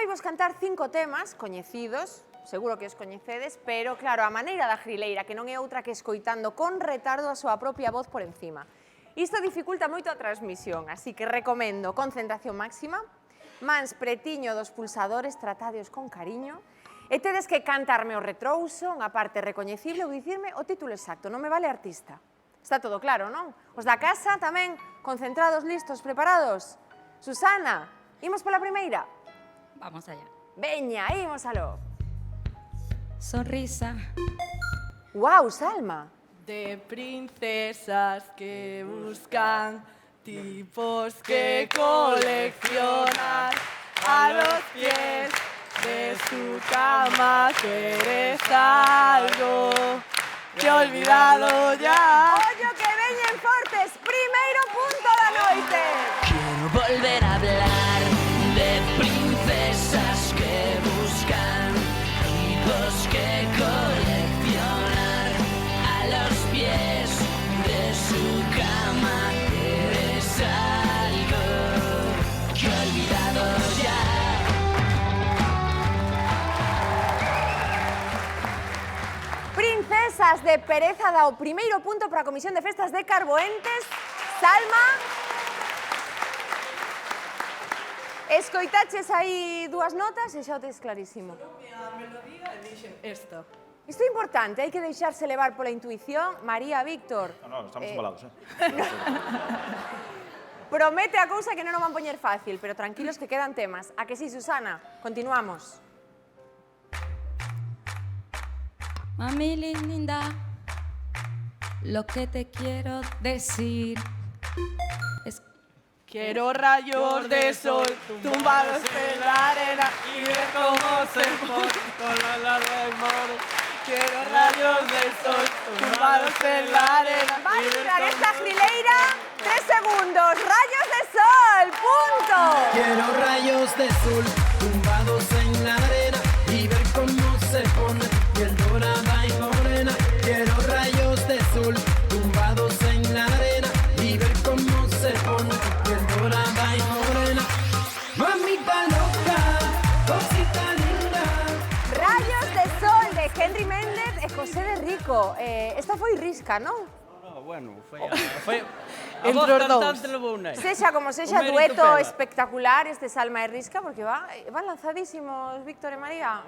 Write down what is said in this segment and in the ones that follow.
vos cantar 5 temas coñecidos, seguro que os coñecedes, pero claro, a maneira da grileira, que non é outra que escoitando con retardo a súa propia voz por encima. Isto dificulta moito a transmisión, así que recomendo concentración máxima, mans pretiño dos pulsadores, tratadeos con cariño, e tedes que cantarme o retrouso, unha parte recoñecible, ou dicirme o título exacto, non me vale artista. Está todo claro, non? Os da casa tamén, concentrados, listos, preparados? Susana, imos pola primeira? Vamos allá. Veña, imos aló. Sonrisa. Guau, Salma. De princesas que buscan tipos que coleccionan a los pies de su cama. Tú eres algo que he olvidado ya. Ollo que veñen fortes, primeiro punto da noite. Quiero volver a hablar de princesas que buscan tipos que coleccionar a los pies de su cama. Eres algo que he olvidado ya. Princesas de Pereza dá o primeiro punto para a Comisión de Festas de Carboentes. Salma. Escoitaches aí dúas notas e xa o tes clarísimo. A melodía e dixen esta. Isto é importante, hai que deixarse levar pola intuición. María, Víctor. No, estamos embalados, Promete a cousa que non o van poñer fácil, pero tranquilos que quedan temas. A que sí, Susana? Continuamos. Mami linda, lo que te quiero decir es... Quiero rayos de sol tumbados en la arena y ver cómo se pone con la del moro. Quiero rayos de sol tumbados en la arena. Vai durar esta grileira 3 segundos. Rayos de sol, punto. Quiero rayos de sol tumbados en la arena y ver cómo se pone piel dorada y morena. Quiero rayos de sol tumbados en la arena y ver cómo se pone piel dorada y morena. Mamita loca, cosita linda. Rayos de sol de Henry Méndez e José de Rico. Esta foi risca, non? Bueno, foi a Entre voz os dous. cantante levou un nai. Sexa como sexa, O mérito dueto pela. espectacular este Salma e Risca, porque van lanzadísimos Víctor e María.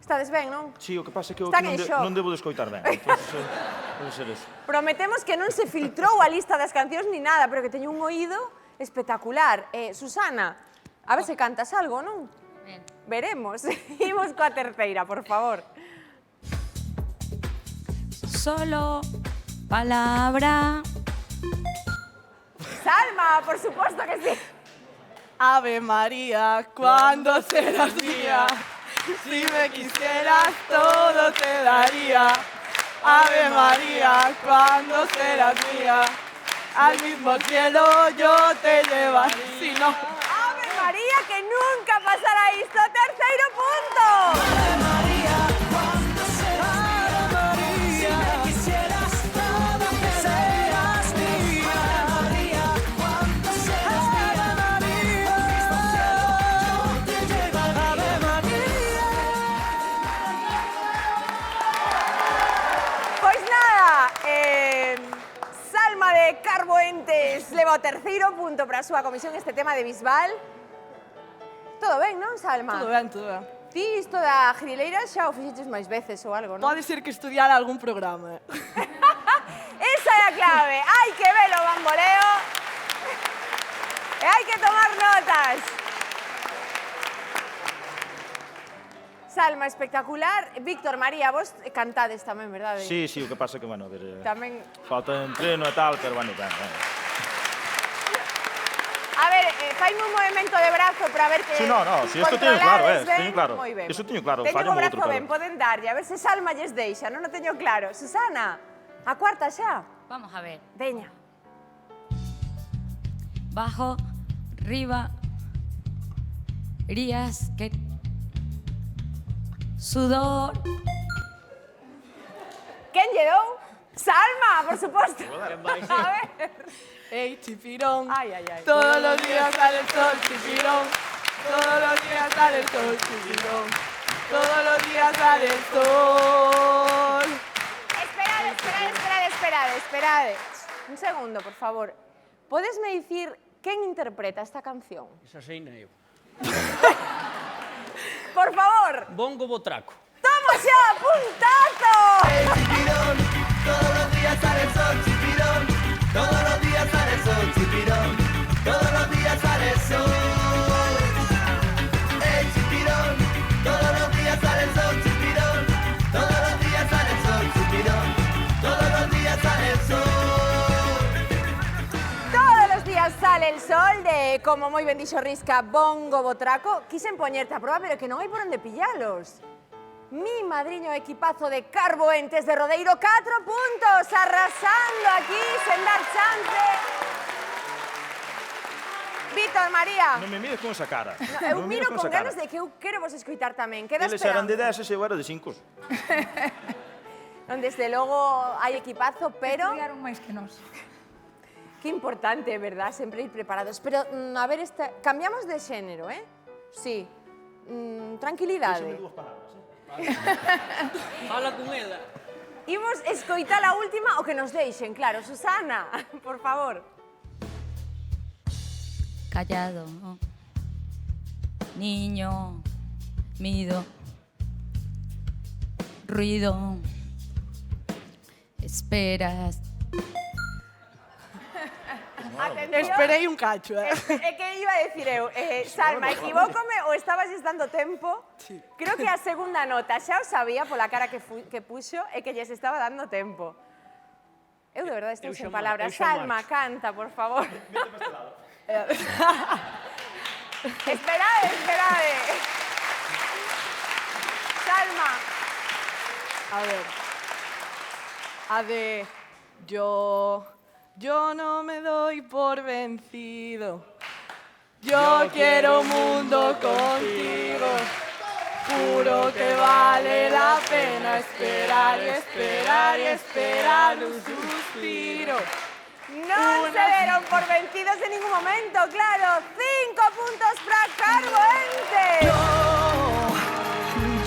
Estades ben, non? Sí, o que pasa é que eu Están aquí en shock. non debo de escoitar ben. Entonces, pode ser eso. Prometemos que non se filtrou a lista das cancións ni nada, pero que teño un oído espectacular. Susana, a ver se cantas algo, non? Ben. Veremos. Imos coa terceira, por favor. Solo palabra. Salma, por suposto que sí. Ave María, ¿cuándo serás mía? Si me quisieras todo te daría. Ave María, ¿cuándo serás mía? Al mismo cielo yo te llevaré. Si no, Ave María, que nunca pasará isto. Terceiro punto. Pois nada, Salma de Carboentes leva o terceiro punto para a súa comisión este tema de Bisbal. Todo ben, non, Salma? todo ben, todo ben. Ti isto da grileira xa o fixeches máis veces ou algo, non? Pode ser que estudiar algún programa. Esa é a clave. Hai que ver o bamboleo e hai que tomar notas. Salma, espectacular. Víctor, María, vos cantades tamén, verdade? Sí, sí, o que pasa é que, bueno, a ver, Tamén... falta entreno e tal, pero bueno, ben. A ver, faime un movimento de brazo para ver que... Sí, no, si isto teño claro, controlades ben. teño claro. Moi ben. Iso teño claro, Teño fallo o mo brazo outro, ben, claro. poden darlle, a ver se Salma lles deixa, non o teño claro. Susana, a cuarta xa? Vamos a ver. Veña. Bajo, arriba, rías que... Sudor. Quen lle dou? Salma, por suposto. A ver. Ey, chipirón. Ay, ay, ay. Todos los días sale el sol, chipirón. Todos los días sale el sol, chipirón. Todos los días sale el sol. Esperad. Un segundo, por favor. Podesme dicir quen interpreta esta canción? Esa sei neo. Por favor. Bongo Botraco. ¡Toma xa, puntazo! Chipirón, todos los días sale el sol, chipirón. Todos los días sale el sol, chipirón. Todos los días sale el sol. Chipirón, todos los días sale el sol, chipirón. Todos los días sale el sol, chipirón. Todos los días sale el sol. Todos los días sale el sol de, como moi ben dixo Risca, Bongo Botraco. Quixen poñerte a proba, pero que non hai por onde pillalos. Mi madriño equipazo de Carboentes de Rodeiro, 4 puntos, arrasando aquí, sen dar chance. Víctor, María. Non me mires con esa cara. No, eu Non me miro mires con esa cara. ganas de que eu quero vos escoitar tamén. Queda Eles eran de esperando. 10 e eu era de 5. Non, desde logo hai equipazo, pero Estudiaron máis que nós. que importante, verdad? Sempre ir preparados. Pero, a ver, cambiamos de xénero, eh? Sí. Tranquilidade. Fala con ela. Imos escoitar a última o que nos deixen, claro. Susana, por favor. Callado, niño, mido, ruido, esperas. Atención. Esperei un cacho, É que iba a decir eu, Salma, equivócome ou estabas dando tempo? Sí. Creo que a segunda nota xa o sabía pola cara que puxo e que lles estaba dando tempo. Eu de verdade estou Eu sen xa palabras. marcho, eu xa Salma, marcho. canta, por favor. Esperade. Salma. A ver. A de yo no me doy por vencido. Yo quiero un mundo contigo. Juro que vale la pena esperar y esperar y esperar un suspiro. Non se deron por vencidos en ningún momento, claro. 5 puntos para Carboentes.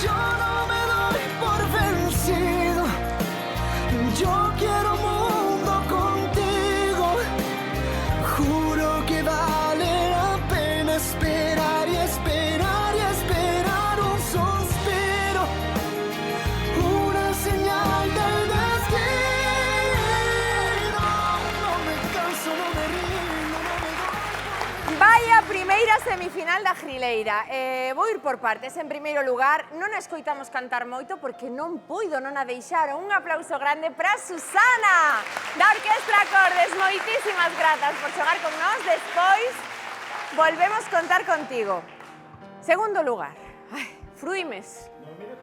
Yo no me doy por vencido. Yo quiero un mundo contigo. Juro que vale la pena esperar y esperar y esperar un suspiro. Una señal del destino. No me canso, no me rindo, no me doy. Vaya primeira semifinal da Grileira. Vou ir por partes. En primeiro lugar, non a escoitamos cantar moito porque non puido, non a deixaron. Un aplauso grande para Susana, da Orquestra Acordes. Moitísimas grazas por xogar con nós. Despois, volvemos contar contigo. Segundo lugar, Fruimes.